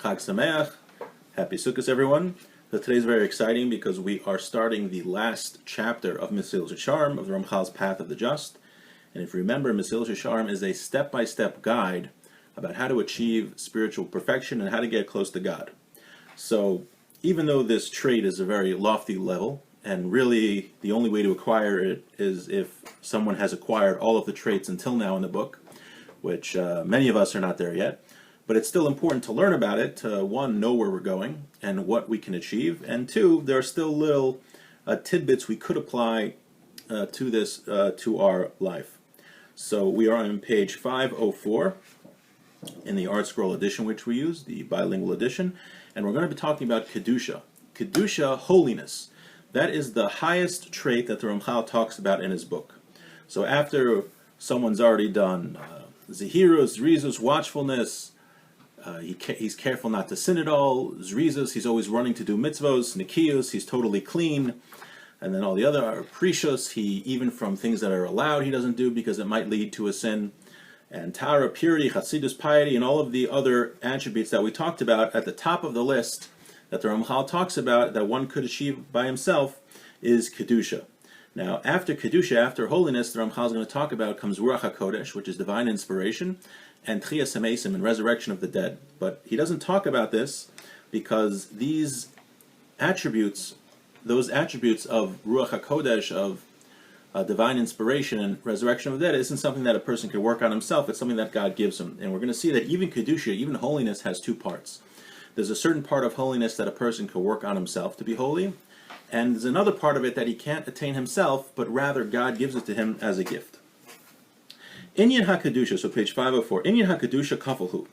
Chag Sameach. Happy Sukkot, everyone. So today's very exciting because we are starting the last chapter of Mesilas Yesharim, of the Ramchal's Path of the Just. And if you remember, Mesilas Yesharim is a step-by-step guide about how to achieve spiritual perfection and how to get close to God. So even though this trait is a very lofty level, and really the only way to acquire it is if someone has acquired all of the traits until now in the book, which many of us are not there yet, but it's still important to learn about it, to one, know where we're going and what we can achieve, and two, there are still little tidbits we could apply to this, to our life. So we are on page 504 in the Art Scroll edition, which we use, the bilingual edition, and we're going to be talking about Kedusha. Kedusha, holiness. That is the highest trait that the Ramchal talks about in his book. So after someone's already done Zehirus, Rizus, watchfulness, he's careful not to sin at all, Zrizus, he's always running to do mitzvos, Nikiyus, he's totally clean, and then all the other are Precious, he, even from things that are allowed, he doesn't do because it might lead to a sin, and Tara, purity, Chasidus, piety, and all of the other attributes that we talked about at the top of the list that the Ramchal talks about that one could achieve by himself is Kedusha. Now, after Kedusha, after holiness, the Ramchal is going to talk about comes Ruach HaKodesh, which is divine inspiration, and Tchias HaMesim, and resurrection of the dead. But he doesn't talk about this because these attributes, those attributes of Ruach HaKodesh, of divine inspiration and resurrection of the dead, isn't something that a person can work on himself. It's something that God gives him. And we're going to see that even Kedusha, even holiness, has two parts. There's a certain part of holiness that a person can work on himself to be holy, and there's another part of it that he can't attain himself, but rather God gives it to him as a gift. Inyan HaKedusha, so page 504, Inyan HaKedusha Kafalhu.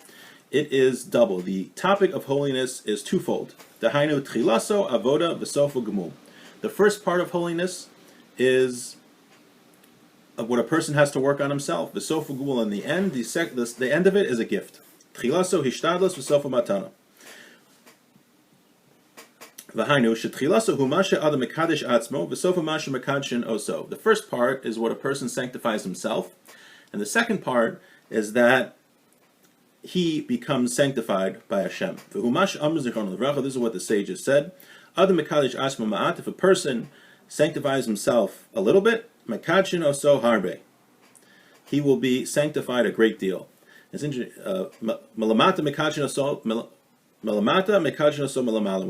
It is double. The topic of holiness is twofold. Dahainu Tchilaso Avoda V'Sofu Gemul. The first part of holiness is of what a person has to work on himself. V'Sofu Gemul, in the end, the end of it is a gift. Tchilaso Hishtadlos V'Sofu Matana. The first part is what a person sanctifies himself, and the second part is that he becomes sanctified by Hashem. This is what the sages said. If a person sanctifies himself a little bit, he will be sanctified a great deal. It's interesting. When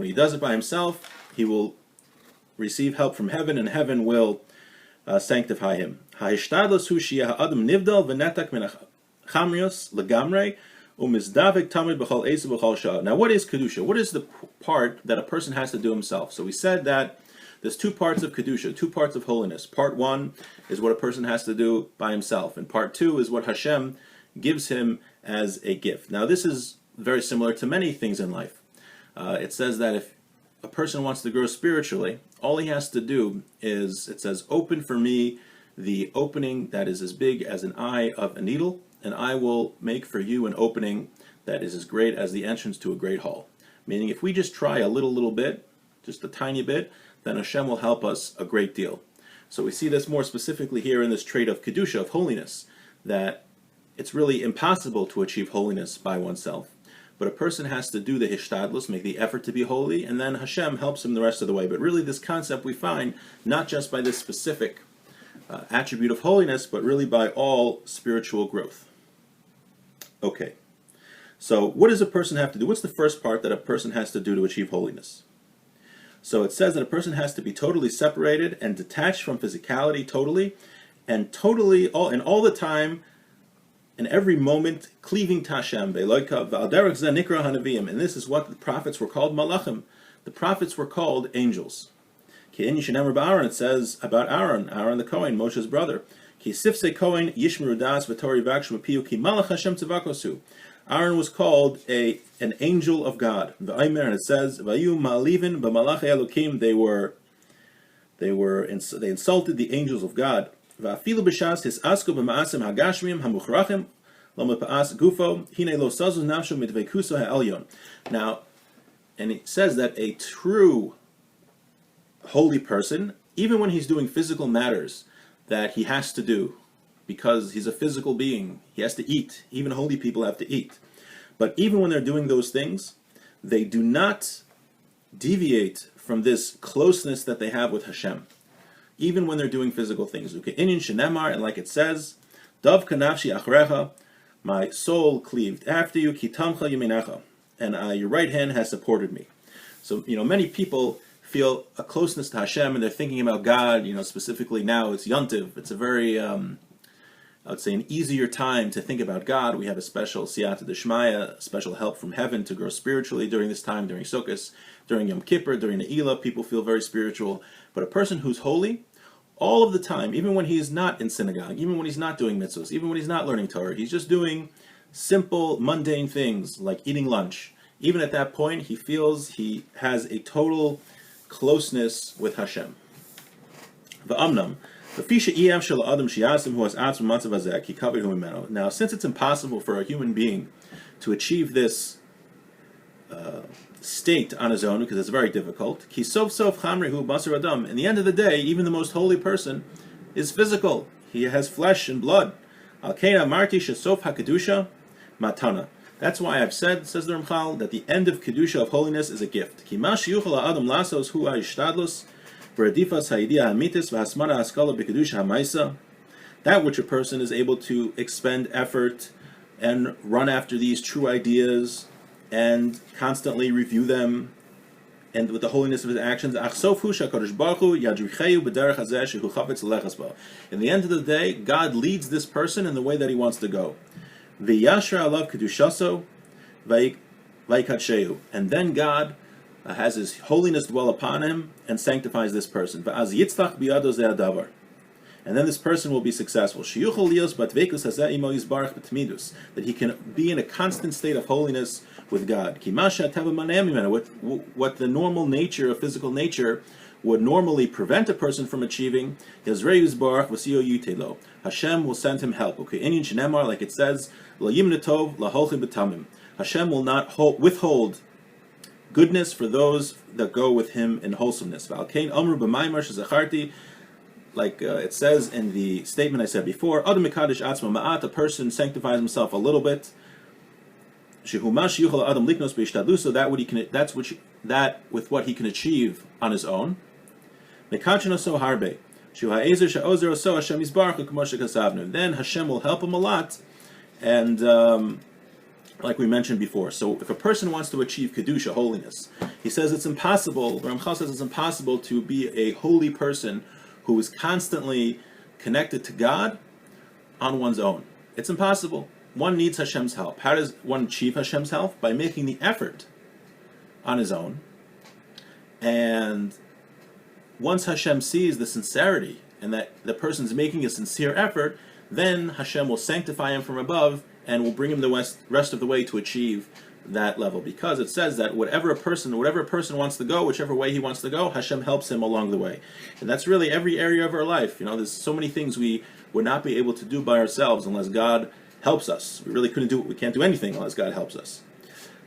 he does it by himself, he will receive help from heaven, and heaven will sanctify him. Now, what is Kedusha? What is the part that a person has to do himself? So we said that there's two parts of Kedusha, two parts of holiness. Part one is what a person has to do by himself, and part two is what Hashem gives him as a gift. Now, this is very similar to many things in life. It says that if a person wants to grow spiritually, all he has to do is, it says, open for me the opening that is as big as an eye of a needle, and I will make for you an opening that is as great as the entrance to a great hall. Meaning, if we just try a little bit, just a tiny bit, then Hashem will help us a great deal. So we see this more specifically here in this trait of Kedusha, of holiness, that it's really impossible to achieve holiness by oneself. But a person has to do the hishtadlus, make the effort to be holy, and then Hashem helps him the rest of the way. But really this concept we find not just by this specific attribute of holiness, but really by all spiritual growth. Okay, so what does a person have to do? What's the first part that a person has to do to achieve holiness? So it says that a person has to be totally separated and detached from physicality totally, and totally, all the time, in every moment, cleaving to Hashem. And this is what the prophets were called, malachim. The prophets were called angels. It says about Aaron the Kohen, Moshe's brother. Aaron was called an angel of God. And it says, they insulted the angels of God. Now, and it says that a true holy person, even when he's doing physical matters that he has to do, because he's a physical being. He has to eat. Even holy people have to eat. But even when they're doing those things, they do not deviate from this closeness that they have with Hashem, even when they're doing physical things. And like it says, Dav kanafshi achrecha, my soul cleaved after you, ki tamcha yeminecha, and your right hand has supported me. So, many people feel a closeness to Hashem, and they're thinking about God, specifically now it's Yontiv. It's a very, I would say, an easier time to think about God. We have a special siyata d'shmaya, special help from heaven to grow spiritually during this time, during Sukkot, during Yom Kippur, during Ne'ilah. People feel very spiritual. But a person who's holy, all of the time, even when he's not in synagogue, even when he's not doing mitzvahs, even when he's not learning Torah, he's just doing simple, mundane things like eating lunch. Even at that point, he feels he has a total closeness with Hashem. Now, since it's impossible for a human being to achieve this state on his own, because it's very difficult, in the end of the day, even the most holy person is physical. He has flesh and blood. That's why I've said, says the Ramchal, that the end of Kedusha, of holiness, is a gift. That which a person is able to expend effort and run after these true ideas and constantly review them, and with the holiness of his actions. In the end of the day, God leads this person in the way that he wants to go. And then God has his holiness dwell upon him and sanctifies this person. And then this person will be successful. That he can be in a constant state of holiness with God. What the normal nature of physical nature would normally prevent a person from achieving, Hashem will send him help. Like it says, Hashem will not withhold goodness for those that go with him in wholesomeness. Like it says in the statement I said before, a person sanctifies himself a little bit. That with what he can achieve on his own. Then Hashem will help him a lot, and like we mentioned before. So if a person wants to achieve Kedusha, holiness, he says it's impossible, the Ramchal says it's impossible to be a holy person who is constantly connected to God on one's own. It's impossible. One needs Hashem's help. How does one achieve Hashem's help? By making the effort on his own. And once Hashem sees the sincerity and that the person's making a sincere effort, then Hashem will sanctify him from above and will bring him the rest of the way to achieve that level. Because it says that whatever a person wants to go, whichever way he wants to go, Hashem helps him along the way. And that's really every area of our life. There's so many things we would not be able to do by ourselves unless God helps us. We really couldn't do it. We can't do anything unless God helps us.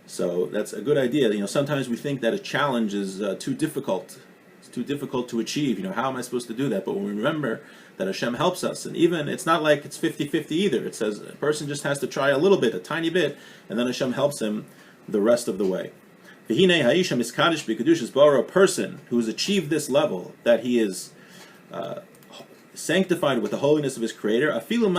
So that's a good idea. Sometimes we think that a challenge is too difficult. It's too difficult to achieve. How am I supposed to do that? But when we remember that Hashem helps us, and even it's not like it's 50-50 either. It says a person just has to try a little bit, a tiny bit, and then Hashem helps him the rest of the way. A person who has achieved this level, that he is sanctified with the holiness of his Creator. Even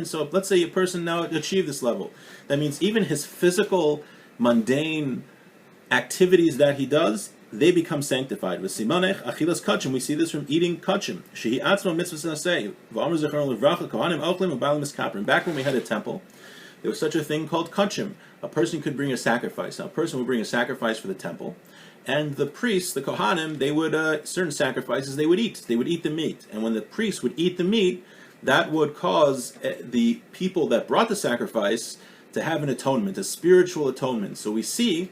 so, let's say a person now achieved this level. That means even his physical, mundane activities that he does, they become sanctified. With simanech achilas kachim, we see this from eating kachim. Shehi atzma mitzvahs nasei. V'amar zechron levracha kohanim ochlim u'balim miskaprim. Back when we had a temple, there was such a thing called kachim. A person could bring a sacrifice. Now, a person would bring a sacrifice for the temple, and the priests, the kohanim, they would certain sacrifices they would eat. They would eat the meat, and when the priests would eat the meat, that would cause the people that brought the sacrifice to have an atonement, a spiritual atonement. So we see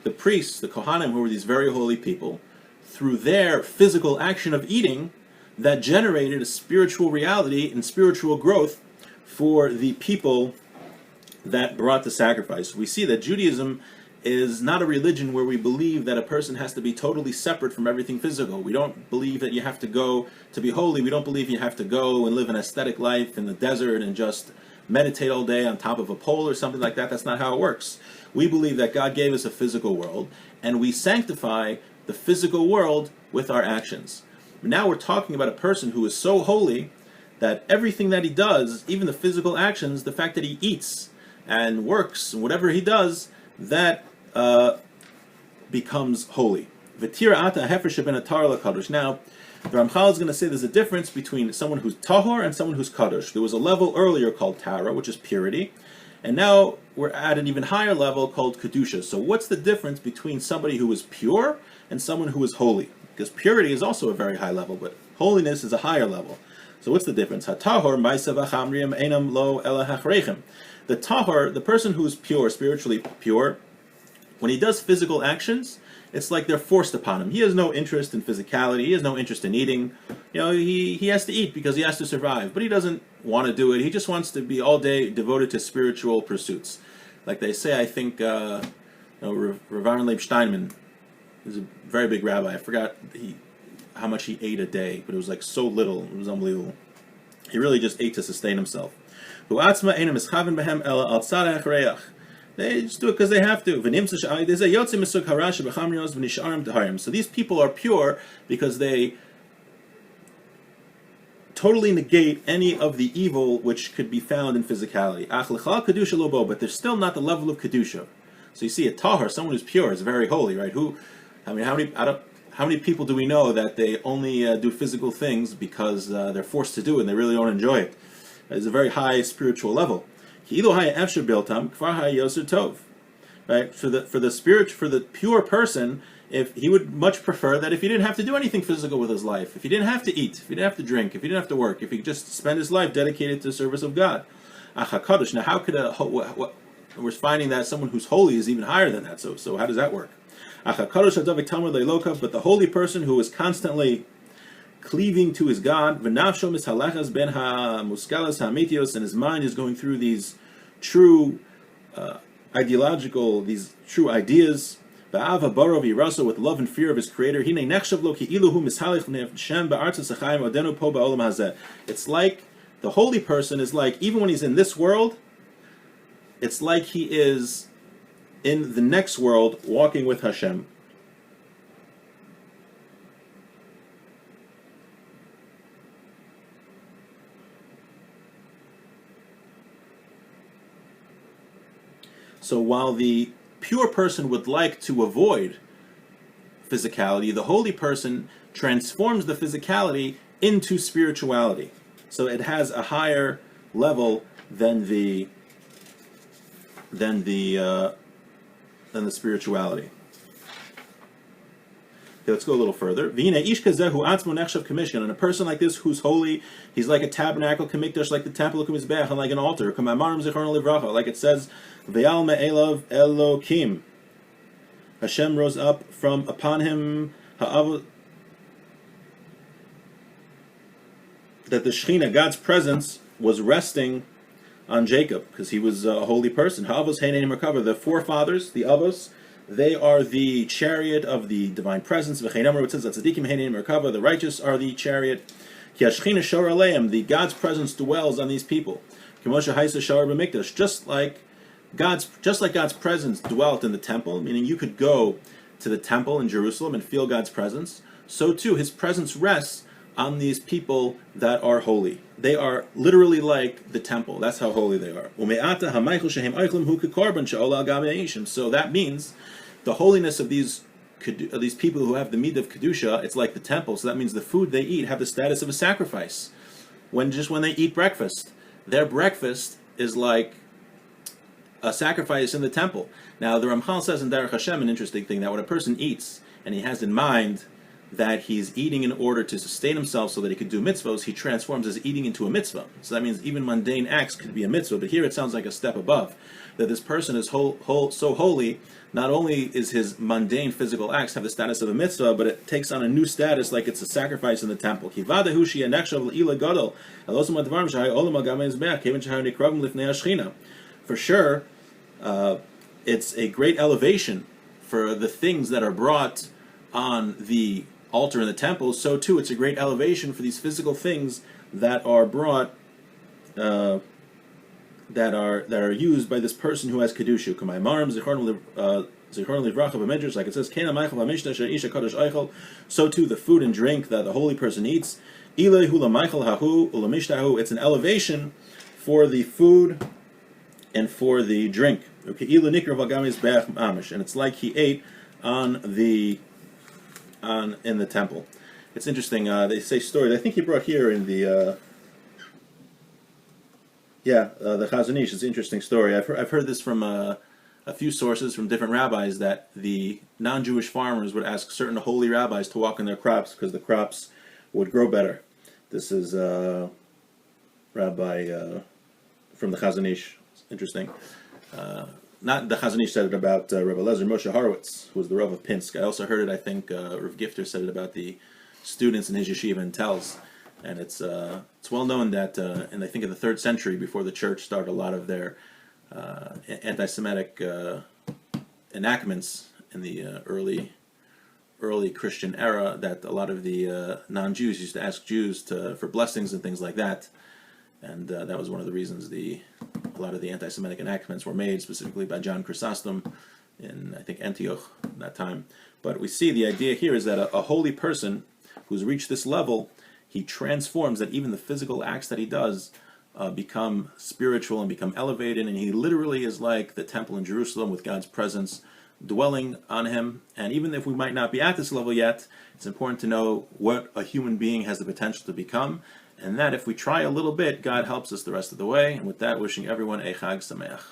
the priests, the kohanim, who were these very holy people, through their physical action of eating, that generated a spiritual reality and spiritual growth for the people that brought the sacrifice. We see that Judaism is not a religion where we believe that a person has to be totally separate from everything physical. We don't believe that you have to go to be holy. We don't believe you have to go and live an aesthetic life in the desert and just meditate all day on top of a pole or something like that. That's not how it works. We believe that God gave us a physical world, and we sanctify the physical world with our actions. Now we're talking about a person who is so holy that everything that he does, even the physical actions, the fact that he eats and works, and whatever he does, that becomes holy. Now, the Ramchal is going to say there's a difference between someone who's tahor and someone who's kadosh. There was a level earlier called tara, which is purity, and now we're at an even higher level called kedusha. So what's the difference between somebody who is pure and someone who is holy? Because purity is also a very high level, but holiness is a higher level. So what's the difference? HaTahor ma'asav hachamriim einam lo ela hachreichem. The tahor, the person who is pure, spiritually pure, when he does physical actions, it's like they're forced upon him. He has no interest in physicality. He has no interest in eating. He has to eat because he has to survive, but he doesn't want to do it. He just wants to be all day devoted to spiritual pursuits. Like they say, I think Rav Aaron Leib Steinman is a very big rabbi. I forgot how much he ate a day, but it was like so little. It was unbelievable. He really just ate to sustain himself. They just do it because they have to. So these people are pure because they totally negate any of the evil which could be found in physicality. But they're still not the level of kedusha. So you see, a tahar, someone who's pure, is very holy, right? How many people do we know that they only do physical things because they're forced to do it and they really don't enjoy it? It's a very high spiritual level. Right? For the pure person, if he would much prefer that if he didn't have to do anything physical with his life, if he didn't have to eat, if he didn't have to drink, if he didn't have to work, if he could just spend his life dedicated to the service of God. Now, how could we're finding that someone who's holy is even higher than that? So how does that work? But the holy person who is constantly cleaving to his God, and his mind is going through these true these true ideas, with love and fear of his creator. It's like the holy person is like, even when he's in this world, it's like he is in the next world walking with Hashem. So while the pure person would like to avoid physicality, the holy person transforms the physicality into spirituality. So it has a higher level than the spirituality. Okay, let's go a little further. And a person like this who's holy, he's like a tabernacle, like the temple of Mizbeach, and like an altar. Like it says, Ve'al me'elav Elokim. Hashem rose up from upon him, that the Shekhinah, God's presence, was resting on Jacob, because he was a holy person. The forefathers, the Avos, they are the chariot of the divine presence. It says that the righteous are the chariot. The God's presence dwells on these people. Just like God's presence dwelt in the temple, meaning you could go to the temple in Jerusalem and feel God's presence, so too his presence rests on these people that are holy. They are literally like the temple. That's how holy they are. So that means the holiness of these people who have the midah of kedusha, it's like the temple. So that means the food they eat have the status of a sacrifice. When they eat breakfast, their breakfast is like a sacrifice in the temple. Now, the Ramchal says in Derech Hashem an interesting thing, that when a person eats and he has in mind that he's eating in order to sustain himself so that he could do mitzvahs, he transforms his eating into a mitzvah. So that means even mundane acts could be a mitzvah, but here it sounds like a step above, that this person is so holy, not only is his mundane physical acts have the status of a mitzvah, but it takes on a new status like it's a sacrifice in the temple. For sure, it's a great elevation for the things that are brought on the altar in the temple. So too, it's a great elevation for these physical things that are brought that are used by this person who has kedusha. K'may marim zichron livracha b'midrash, like it says, Kena meichel ha'mishta asher isha kadosh eichel. So too the food and drink that the holy person eats. Ilay hula meichel hahu ulamishtahu. It's an elevation for the food and for the drink. And it's like he ate in the temple. It's interesting. They say stories. I think he brought here in the the Chazon Ish. It's an interesting story. I've heard this from a few sources from different rabbis, that the non-Jewish farmers would ask certain holy rabbis to walk in their crops because the crops would grow better. This is Rabbi from the Chazon Ish. It's interesting. Not the Chazon Ish said it about Rabbi Lezer Moshe Horowitz, who was the Rav of Pinsk. I also heard it, I think, Rav Gifter said it about the students in his yeshiva in Telz. And it's well known that, and I think in the 3rd century, before the church started a lot of their anti-Semitic enactments in the early Christian era, that a lot of the non-Jews used to ask Jews for blessings and things like that. And that was one of the reasons a lot of the anti-Semitic enactments were made, specifically by John Chrysostom in, I think, Antioch at that time. But we see the idea here is that a holy person who's reached this level, he transforms, that even the physical acts that he does become spiritual and become elevated, and he literally is like the temple in Jerusalem with God's presence dwelling on him. And even if we might not be at this level yet, it's important to know what a human being has the potential to become, and that if we try a little bit, God helps us the rest of the way. And with that, wishing everyone a Chag Sameach.